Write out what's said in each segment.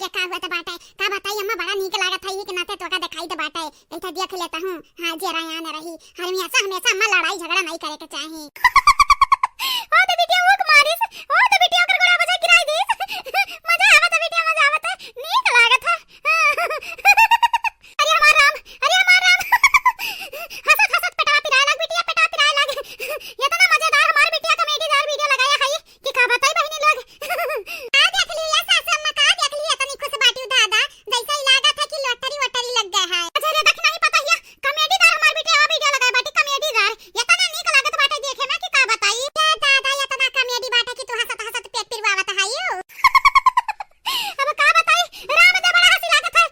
देख का हुआ त बाटे का बताई अम्मा बड़ा नीक लागत है के नाते तो का दिखाई त बाटे कैसा देख लेता हूं। हां जरा यहाँ न रही हमेशा हमेशा अम्मा लड़ाई झगड़ा नहीं करे के चाही। ओ तो बिटिया वो मारिस ओ तो बिटिया ओकर गोड़ा बजा गिराई दिस मजा आवत बिटिया मजा आवत नीक लागत है। अरे हमार राम हसत हसत पेटा पिराए लग बिटिया पेटा पिराए लग ये तो ना मजेदार हमार बिटिया कॉमेडीदार वीडियो लगाया है कि का बताई बहनी लोग आ देख लिया सास अम्मा का देख लिया तनी खुश बाटी दादा जैसा ही लागत है कि लॉटरी वटरी लग गया है। अच्छा रे देख नहीं पता है कॉमेडीदार हमार बिटिया वीडियो लगाया बाटी कॉमेडीदार ये तो ना नीक लागत बाटे देखे में कि का बताई दादा ये तो ना कॉमेडी बाटे कि तू हसत हसत पेट पिरवावत है यू अब का बताई राम दे बड़ा हंसी लागत है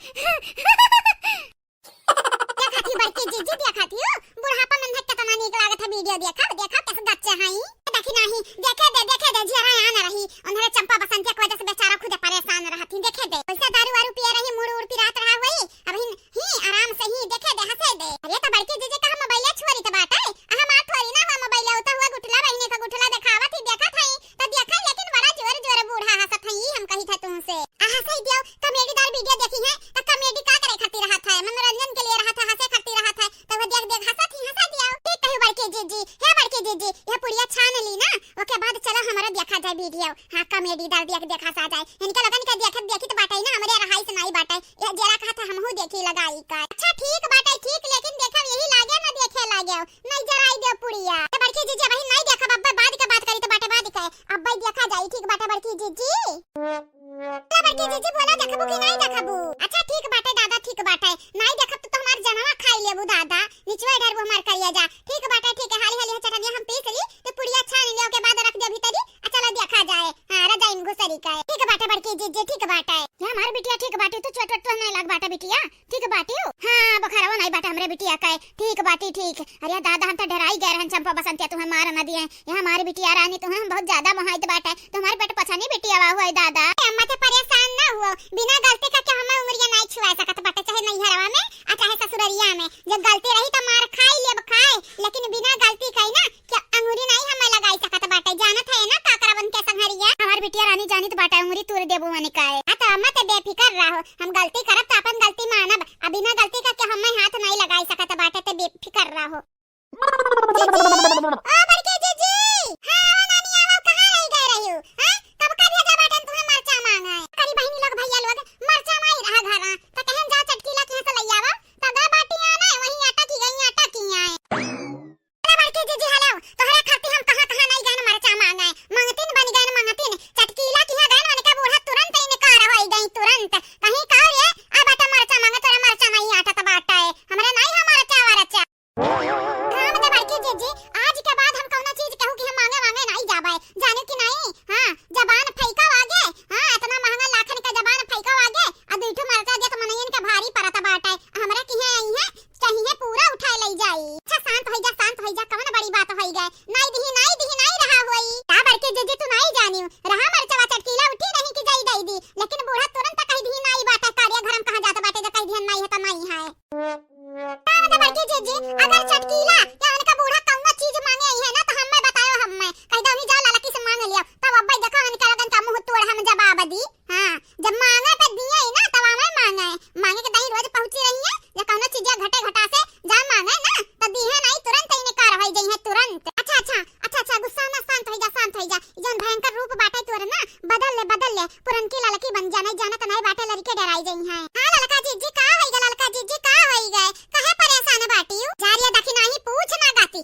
देखती बड़की जीजी देखती हो बुढ़ापा में देख कितना नीक लागत है वीडियो देखा कैसे बच्चे हैं देखी नहीं देखे दे जरा यहाँ न रही उन्हें चंपा बसंत की वजह से बेचारा खुद परेशान रहती देखे दे पैसा दारू वारू पिए रही मुड़ उड़ पिरात रहा हुई अब ही आराम से ही देखे दे हंसे दे। अरे तो बड़की जीजी का मोबाइल छोरी तो बात है हम आ थोड़ी ना हुआ मोबाइल होता हुआ गुठला बहने का गुठला दिखावा थी देखा था तो देखा लेकिन बड़ा जोर जोर बूढ़ा हंसत है हम कही था तुमसे हंसे दियो कॉमेडीदार वीडियो देखी है तो कॉमेडी का करे खातिर रहा था मनोरंजन के लिए रहा था हंसे खातिर रहा था तो वो देख हंसत ही हंसा दिया ठीक कही बड़की जीजी हे बड़की जीजी ये पुड़िया छान ली ना ओके बाद चलो हमारा देखा जाए वीडियो हां कॉमेडीदार देखा सा जाए इनका लगन का देखी तो बाटे ना हमारे रहाई से नहीं बाटे ये जरा कहा था हमहू देखी लगाई का अच्छा ठीक बाटे ठीक लेकिन देखा यही लागे ना देखे लागे नहीं जराई दे पुड़िया बड़की जीजी भाई नहीं देखा अब बाद का बात करी तो बाटे बाद का अब भाई देखा जाए ठीक बाटे बड़की जीजी बोला देखबू कि नहीं देखबू। अच्छा ठीक बाटे दादा ठीक बाटे नहीं देखब तो हमार जनवा खाई लेबू दादा निचवा ढरबू हमार करिया जा ठीक बाटे ठीक है हाली हाली चटनिया हम पीस ली तो पुड़िया छान लियो के बाद रख दे भीतरी चलो देखा जाए हां रजाई में घुसरी का ठीक बाटे बड़की जीजी ठीक बाटे ये हमार बिटिया ठीक बाटे तो चटट तो नहीं लग बाटे बिटिया ठीक बाटे हो हां बखरवा नहीं बाटे हमरे बिटिया का ठीक बाटे ठीक। अरे दादा हम तो डराई गए रहन चंपा बसंतिया तुम्हें मार न दिए ये हमारी बिटिया रानी तुम्हें बहुत ज्यादा मोहित बाटे तुम्हारे पेट पछानी बिटिया हुआ है दादा अम्मा तो परेशान ना हुआ बिना गलती का क्या हमें उंगलियां नहीं छुआ सकत बाटे चाहे नहीं हरवा में आ चाहे ससुररिया में जब गलती रही तो मार खाई लेब खाए लेकिन बिना गलती कई ना क्या अंगूरी नहीं हमें लगाई सकत बाटे जानत है ना काकरा बन के संहरिया हमार बिटिया रानी जानित बाटे अंगूरी तोड़ देबो माने काए आ तो अम्मा ते बेफिकर रहो हम गलती करब तो अपन गलती मानब अब बिना गलती का क्या हमें हाथ नहीं लगाई सकत बाटे ते बेफिकर रहो। ओ बड़के जीजी हां नानी आओ कहां रह गए रही हो हां कब कर भेजा बाटन तुम्हें मरचा मांगा है करी बहनी लोग भैया लोग मरचा माई रहा घरा तो कहन जा चटकीला के से लई आवा तो गा बाटियां ना वही आटा की आए अरे बड़के जीजी हेलो तोहरा खाती हम कहां नहीं गए मरचा मांगा है मंगतिन बन गए मंगतिन चटकीला की गए माने का बूढ़ा तुरंत ही निकार होई गई तुरंत कहीं का रे आ बाटा मरचा मांगा तोरा मरचा नहीं आटा तो बाटा है हमरा नहीं हमारा चावा काम दे बड़के जीजी आज के बाद हम कौनो चीज कहू कि हम मांगे नहीं जाबे जाने की नहीं हां जबान फैका आगे हां इतना महंगा लाखन का जबान फैका आगे आ दुइठो मरचा दे तो मनयन के भारी परत बाटे हमरा किहे आई है चाहिए पूरा उठा ले जाई। अच्छा शांत हो जा कौन बड़ी बात होई गए नहीं दिही नहीं रहा होई का बड़के जीजी तू नहीं जानियो रहा मरचा चटकीला उठी नहीं कि जाई दई दी लेकिन बूढ़ा तुरंत कह दी नहीं बाटा कार्य घर में कहां जाता बाटे जो कह दी नहीं है तो नहीं है बड़के जीजी अगर चटकीला या उनका बूढ़ा कौनो चीज मांगे है ना तो हमें बताओ हमें कह दो ही जाओ लालकी से मांग लिया तब अब्बा देखो उनका लगन का मुंह तोड़ हम जवाब दी हां जब मांगे तो दिए ही ना तब हमें मांगे के दही रोज पहुंची रही है या कौनो चीज घटे घटा से जा मांगे ना तो दिए नहीं तुरंत ही निकार होई जई है तुरंत। अच्छा गुस्सा ना शांत हो जा जन भयंकर रूप बाटे तोर ना बदल ले पुरनकी लालकी बन जाने जाना तो नहीं बाटे लड़के डराई जई है। हां ललका जीजी का होई गए कहे परेशान बाटी जारिया देखी नहीं पूछ ना गाती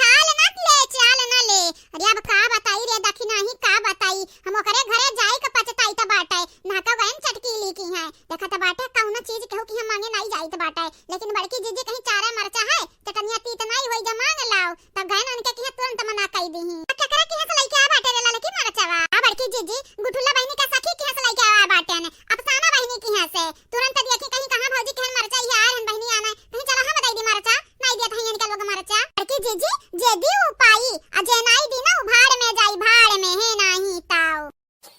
हाल ना ले चाल ना ले अरे अब का बताई रे देखी नहीं का बताई हम ओकरे घरे जाई के पछताई त बाटे ना का वैन चटकीली की है देखा त बाटे कौनो चीज कहू कि हम मांगे नहीं जाई त बाटे लेकिन बड़की जीजी कहीं चारा मरचा है चटनिया तीत नहीं होई जा मांग लाओ तब गहन उनके की तुरंत मना कई दीही ककरा की है लई के आ बाटे रे ललकी मरचावा आ बड़की जीजी गुठुल्ला बहनी का सखी की है लई के आ बाटे ने अफसाना बहनी की है से तुरंत देखी कहीं कहां भौजी कहन मरचा यार हन बहनी आना कहीं चला हम बताई दी मरचा नहीं देत हन इनका लोग मरचा बड़की जीजी जे दी उपाई अजे नहीं दी ना भाड़ में जाई भाड़ में है नहीं ताऊ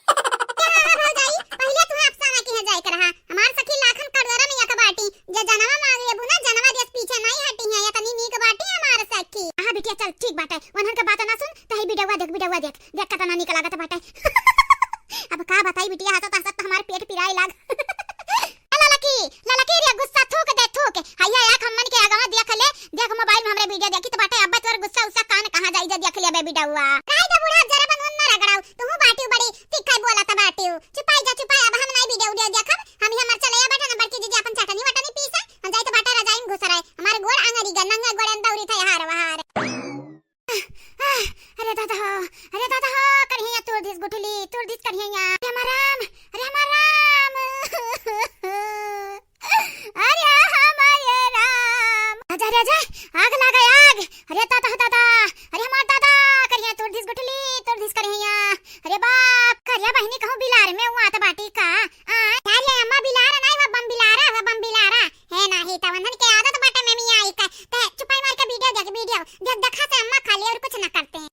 भौजाई पहले तू अफसाना की है जाई कर रहा हमार सखी लाखन कड़ोरा में या बाटी जे जनवा मांग लेबू ना जनवा देश पीछे नहीं हटी है या तनी नीक बाटी हमार सखी हां बिटिया चल ठीक बाटे वनहन के बात ना सुन तही वीडियो देख कतना नीक लागत बाटे अब का बताई बिटिया, हंसत हंसत हमार पेट पिराए लाग। ललकी रे गुस्सा थूक दे थूक। हैया आंख हमन के आगवा देख ले, देख मोबाइल में हमरे वीडियो देखी त बाटे अब्बा तोर गुस्सा उस्सा कान कहां जाई जा देख ले बेबी डाउआ। काहे दा बुढ़ा जरा बनवन ना रगड़ाऊ, तू बाटी बड़ी तिखाई बोला त बाटी। चुपाई जा चुपाई, अब हम नहीं वीडियो देखब, हम हमर चले या बेटा नंबर की जीजे अपन चटनी वटनी पीसे, हम जाई त बाटा रजाई में घुस रहे, हमार गोड़ आंगरी गन्नंगा गोड़न दौरी थे हार वहार। अरे दादा हो करिया तोड़ दिस गुठली तोड़ दिस करिया। अरे हमाराम अरे हमाराम अरे हमारे राम। आजा रे आजा, आग लगा आग। अरे दादा अरे हमार दादा करिया तोड़ दिस गुठली तोड़ दिस करिया। अरे बाप करिया बहिनी कहूं बिलार में हुआ त बाटी का यार ये अम्मा बिलार नहीं वो बम बिलारा है नहीं तवंधन के आदत बाटे में मी आई का ते चुपाई मार के वीडियो देख देखा से अम्मा खाली और कुछ ना करते हैं।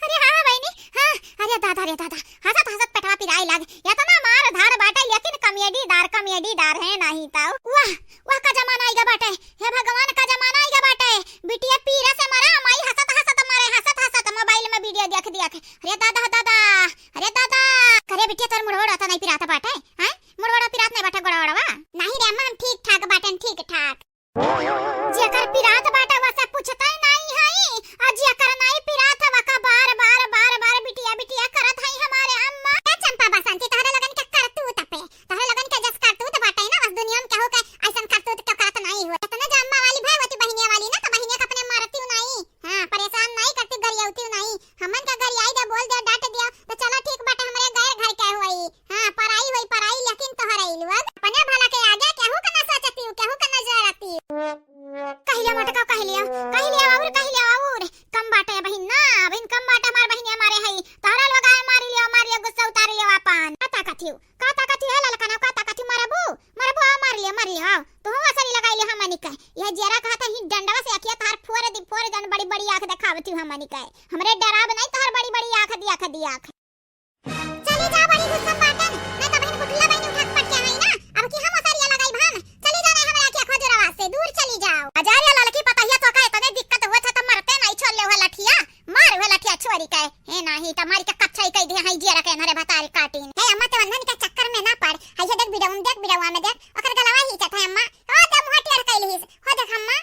अरे हां बहिनी हां। अरे दादा हंसत हंसत पेटवा पिराई लाग। या तो ना मार धार बाटे लेकिन कॉमेडी दार है नहीं ताऊ। वाह का जमाना आएगा बाटे, हे भगवान का जमाना आएगा बाटे। बिटिया पीरा से मरा माई हंसत हंसत मोबाइल में वीडियो देख। अरे दादा करे बिटिया तोर मुड़ोड़ा तो नहीं पिराता बाटे हैं? मुड़ोड़ा पिरात नहीं बाटे गोड़ावा नहीं रे अम्मा, हम ठीक ठाक बाटे ठीक ठाक। जेकर पिरात बाटे वसे पूछता ही नहीं है, आज जेकर नहीं पिरात वका बार बिटिया करत है हमारे अम्मा। क्या चंपा बसंती तहरे लगन के करतू तपे, तहरे लगन के जस करतू त बाटे ना बस दुनिया में कहू के ऐसन करतू तो करत नहीं हो। तने जे अम्मा वाली भगवती बहिनिया वाली ना तो बहिनिया के अपने मारती नहीं, हां परेशान नहीं करती गरियाउती नहीं। हमन का गरियाई दे बोल दे डांट दिया तो चलो ठीक बाटे, हमरे गैर घर के होई। हां पराई लेकिन तोहरे लोग अपने भला के आगे कहू के ना सोचती, कहू के ना जरती। कहिया मटका कहिलिया और कम बाटे बहिन ना, बहिन कम बाटे हमार बहिनिया मारे हई तहरा लोग आए मारियो गुस्सा उतार लियो अपन। का ताकत है ललकना का ताकत मारबू आ मारियो तो हम असली लगाई ले हमनी के। यह जरा कहता ही डंडवा से अखिया तार फोर जन बड़ी आंख दिखावती हमनी के, हमरे डराब नहीं तोहर बड़ी आंख दी आंख। चली जा बड़ी गुस्सा बाटन मैं तो बहन बुटला बहन उठा पट के आई ना, अब की हम असलिया लगाई भान। चली जा नहीं हमरा के खोजरावा से दूर चली जाओ। अजारिया ललकी पताहिया तो का इतने दिक्कत हुआ था तो मरते नहीं छोड़ ले वाला ठिया मार वाला ठिया छोरी के है नहीं तुम्हारी के कच्चा ही कह दे हई जेरा के नरे बतारी काटिन है। अम्मा ते बंधन के चक्कर में ना पड़, हई देख बिडवा में देख ओकर गलवा ही चथा अम्मा ओ ते मुंह टेढ़ कइली हो देख अम्मा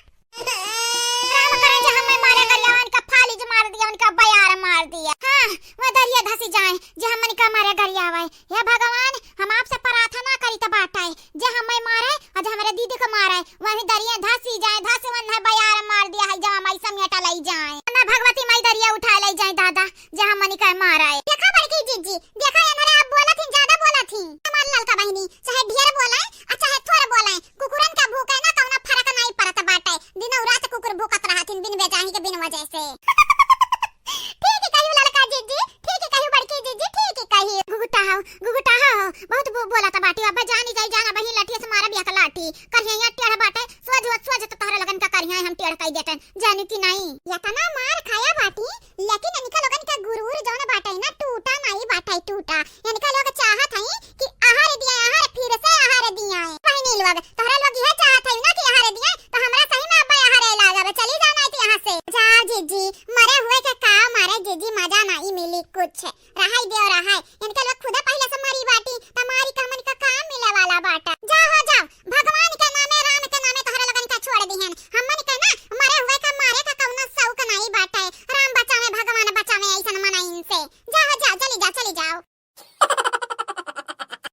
काम करे जे हमें मारे गरियावन का फालिज मार दिया, उनका बयार मार दिया। हां वो दरिया धसी जाए जे हमन का मारे गरियावे। हे भगवान हम आपसे प्रार्थना करी त बाटाए जे हमें मारे और जे हमारे दीदी को मारे वही दरिया धसी जाए, धसवन है बयार मार दिया है जहां माई समेटा लई जाए ना भगवती माई दरिया उठा लई जाए दादा जे हमन का मारा है। देखा बड़की जीजी देखा एनरे आप बोला थी ज्यादा बोला थी हमार ललका बहिनी चाहे ढेर बोले और चाहे थोड़ा बोले कुकुरन का भूख है ना कौना फर्क नहीं पड़ता बाटे, दिन और रात कुकुर भूखत रहतिन बिन बेजाही के बिन वजह से। ठीक है कहियो ललका जीजी, ठीक है कहियो बड़की जीजी, ठीक है कहियो गुगुटा हो बहुत बोला था बाटी। अब जानी जाई जाना बहिन लाठी से मारा बिया का लाठी कहिया टेढ़ बाटे सोज तो तोहरा लगन का करिया हम टेढ़ कई देतन जानी कि नहीं। या तना मार खाया बाटी लेकिन इनका लोगन का गुरूर जौन बाटे ना टूटा नहीं बाटे टूटा। इनका लोग चाहत हई कि आहार दिया आहार फिर से आहार दिया बहिनी लोग तोहरा लोग यह चाहत हई ना कि आहार दिया तो हमरा सही में अब्बा आहार लागा चली जाना है यहां से। जा जीजी मरे हुए के का मारे जीजी मजा नहीं मिली कुछ रहाई दे रहा है। इनका लोग